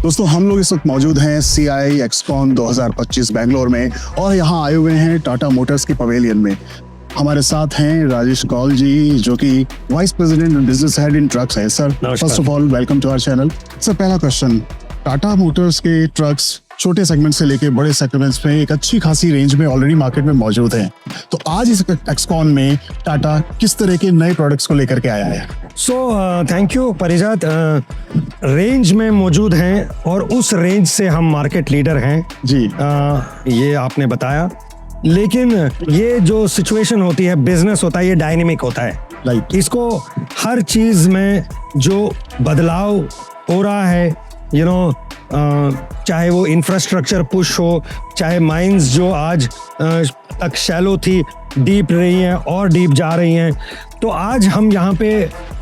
दोस्तों हम लोग इस वक्त मौजूद हैं CI एक्सकॉन 2025 बेंगलोर में और यहाँ आए हुए हैं टाटा मोटर्स की पवेलियन में। हमारे साथ हैं राजेश कौल जी जो कि vice president and business head in trucks है। Sir first of all welcome to our channel. Sir पहला क्वेश्चन, टाटा मोटर्स के ट्रक्स छोटे सेगमेंट से लेके बड़े सेगमेंट्स में एक अच्छी खासी रेंज में ऑलरेडी मार्केट में मौजूद हैं, तो आज इस एक्सकॉन में टाटा किस तरह के नए प्रोडक्ट्स को लेकर के आया है? Thank you Parijat. रेंज में मौजूद हैं और उस रेंज से हम मार्केट लीडर हैं जी। ये आपने बताया, लेकिन ये जो सिचुएशन होती है, बिजनेस होता है, ये डायनेमिक होता है। राइट। इसको हर चीज में जो बदलाव हो रहा है, चाहे वो इंफ्रास्ट्रक्चर पुश हो, चाहे माइंस जो आज तक शैलो थी डीप रही हैं और डीप जा रही हैं, तो आज हम यहाँ पे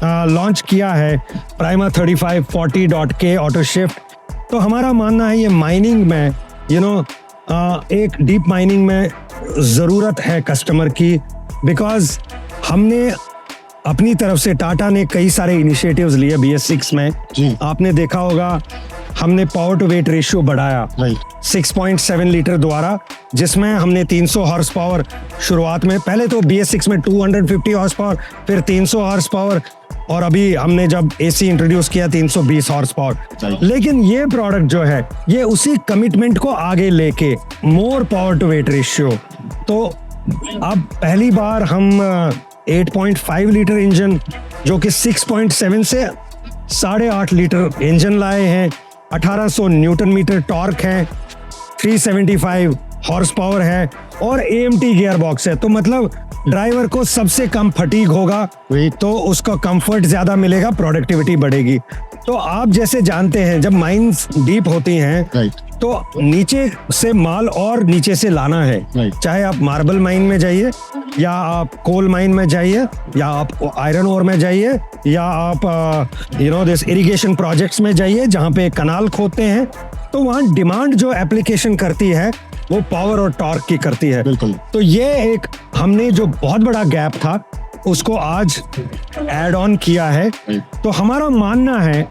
लॉन्च किया है प्राइमा 3540.K ऑटो शिफ्ट। तो हमारा मानना है ये माइनिंग में एक डीप माइनिंग में ज़रूरत है कस्टमर की, बिकॉज हमने अपनी तरफ से टाटा ने कई सारे इनिशिएटिव्स लिए BS6 में जी। आपने देखा होगा हमने पावर टू वेट रेशियो बढ़ाया 6.7 लीटर द्वारा, जिसमें हमने 300 हॉर्स पावर शुरुआत में, पहले तो BS6 में 250 हॉर्स पावर, फिर 300 हॉर्स पावर, और अभी हमने जब AC इंट्रोड्यूस किया 320 हॉर्स पावर। लेकिन ये प्रोडक्ट जो है ये उसी कमिटमेंट को आगे लेके more power to weight ratio, तो अब पहली बार हम 8.5 लीटर इंजन जो कि 6.7 से 8.5 लीटर इंजन लाए हैं, 1800 न्यूटन मीटर टॉर्क है, 375 हॉर्स पावर है और AMT गियर बॉक्स है। तो मतलब ड्राइवर को सबसे कम फटीग होगा, तो उसका कंफर्ट ज्यादा मिलेगा, प्रोडक्टिविटी बढ़ेगी। तो आप जैसे जानते हैं जब माइंस डीप होती हैं तो नीचे से माल और नीचे से लाना है, चाहे आप मार्बल माइन में जाइए या आप कोल माइन में जाइए या आप आयरन ओर में जाइए या आप दिस इरिगेशन प्रोजेक्ट्स में जाइए जहाँ पे कनाल खोदते हैं, तो वहाँ डिमांड जो एप्लीकेशन करती है वो पावर और टॉर्क की करती है। बिल्कुल। तो ये एक हमने जो बहुत बड़ा गैप था उसको आज ऐड ऑन किया है। तो हमारा मानना है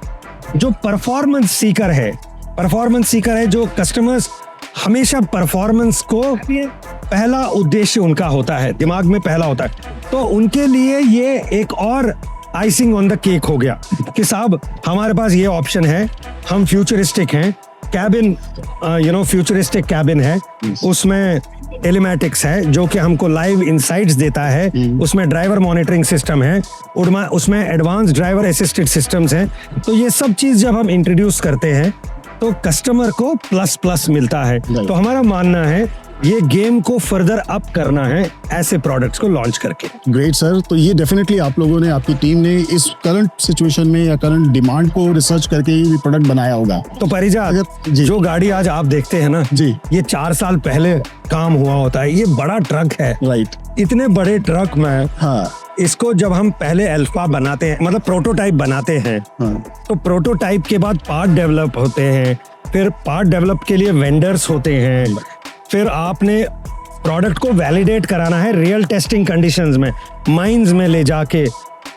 जो परफॉर्मेंस सीकर है, जो कस्टमर्स हमेशा परफॉर्मेंस को पहला उद्देश्य उनका होता है, दिमाग में पहला होता है, तो उनके लिए ये एक और आइसिंग ऑन द केक हो गया कि साहब हमारे पास ये ऑप्शन है, हम फ्यूचरिस्टिक हैं, कैबिन फ्यूचरिस्टिक कैबिन है, उसमें टेलीमैटिक्स है जो कि हमको लाइव इनसाइट्स देता है, उसमें ड्राइवर मॉनिटरिंग सिस्टम है, उसमें एडवांस ड्राइवर असिस्टेड सिस्टम्स हैं। तो ये सब चीज जब हम इंट्रोड्यूस करते हैं तो कस्टमर को प्लस मिलता है। तो हमारा मानना है ये गेम को फर्दर अप करना है ऐसे प्रोडक्ट्स को लॉन्च करके। Great sir. तो ये डेफिनेटली आप लोगों ने, आपकी टीम ने इस करंट सिचुएशन में या करंट डिमांड को रिसर्च करके ये प्रोडक्ट बनाया होगा। तो परिजात जो गाड़ी आज आप देखते हैं ना जी, ये 4 साल पहले काम हुआ होता है। ये बड़ा ट्रक है। राइट। इतने बड़े ट्रक में इसको जब हम पहले अल्फा बनाते हैं, मतलब प्रोटोटाइप बनाते हैं, तो प्रोटोटाइप के बाद पार्ट डेवलप होते हैं, फिर पार्ट डेवलप के लिए वेंडर्स होते हैं, फिर आपने प्रोडक्ट को वैलिडेट कराना है रियल टेस्टिंग कंडीशंस में, माइंस में ले जाके,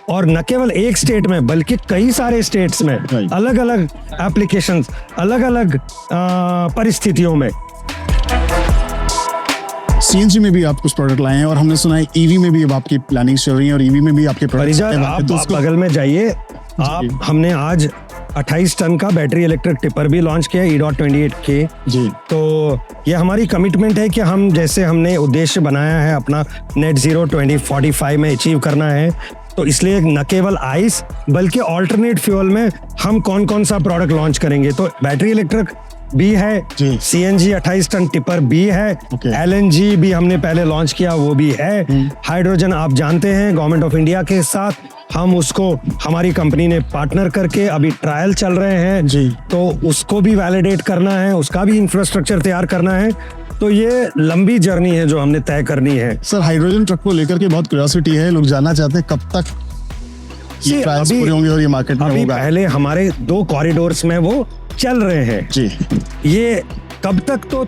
और न केवल एक स्टेट में बल्कि कई सारे स्टेट्स में, अलग अलग एप्लीकेशंस, अलग अलग परिस्थितियों में। CNG में भी आप कुछ प्रोडक्ट लाए हैं और हमने सुना है EV में भी अब आपकी प्लानिंग चल रही है और EV में भी आपके प्रोडक्ट्स हैं। आप बगल में जाइए, हमने आज 28 टन का बैटरी इलेक्ट्रिक टिपर भी लॉन्च किया E-28K जी। तो ये हमारी कमिटमेंट है कि हम जैसे हमने उद्देश्य बनाया है अपना नेट जीरो 2045 में अचीव करना है, तो इसलिए न केवल आइस बल्कि ऑल्टरनेट फ्यूल में हम कौन कौन सा प्रोडक्ट लॉन्च करेंगे। तो बैटरी इलेक्ट्रिक भी है, CNG 28 टन टिपर भी है, LNG भी हमने पहले लॉन्च किया वो भी है, हाइड्रोजन आप जानते हैं गवर्नमेंट ऑफ इंडिया के साथ हम उसको हमारी कंपनी ने पार्टनर करके अभी ट्रायल चल रहे हैं जी, तो उसको भी वैलिडेट करना है, उसका भी इंफ्रास्ट्रक्चर तैयार करना है। तो ये लंबी जर्नी है जो हमने तय करनी है। सर हाइड्रोजन ट्रक को लेकर के बहुत क्यूरियोसिटी है, लोग जानना चाहते हैं कब तक ये ट्रायल्स पूरे होंगे और ये मार्केट में होगा। पहले हमारे 2 कॉरिडोर्स में वो चल रहे हैं जी, ये कब तक तो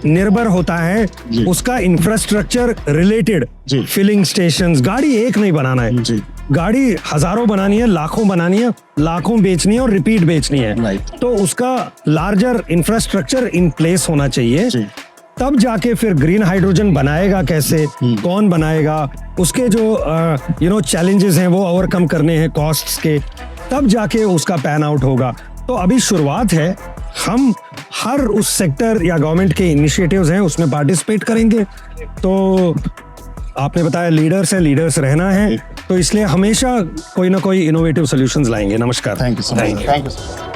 निर्भर होता है जी। उसका इंफ्रास्ट्रक्चर रिलेटेड। जी। फिलिंग स्टेशंस, गाड़ी एक नहीं बनाना है जी। गाड़ी हजारों बनानी है, लाखों बनानी है, लाखों बेचनी है और रिपीट बेचनी है। Right. तो उसका लार्जर इंफ्रास्ट्रक्चर इन प्लेस होना चाहिए। जी। तब जाके फिर ग्रीन हाइड्रोजन बनाएगा कैसे, कौन बनाएगा, उसके जो चैलेंजेस हैं वो ओवरकम करने हैं कॉस्ट्स के, तब जाके उसका पैन आउट होगा। तो अभी शुरुआत है, हम हर उस सेक्टर या गवर्नमेंट के इनिशिएटिव्स हैं उसमें पार्टिसिपेट करेंगे। तो आपने बताया लीडर्स हैं, लीडर्स रहना है, तो इसलिए हमेशा कोई ना कोई इनोवेटिव सॉल्यूशंस लाएंगे। नमस्कार। Thank you so much. Thank you.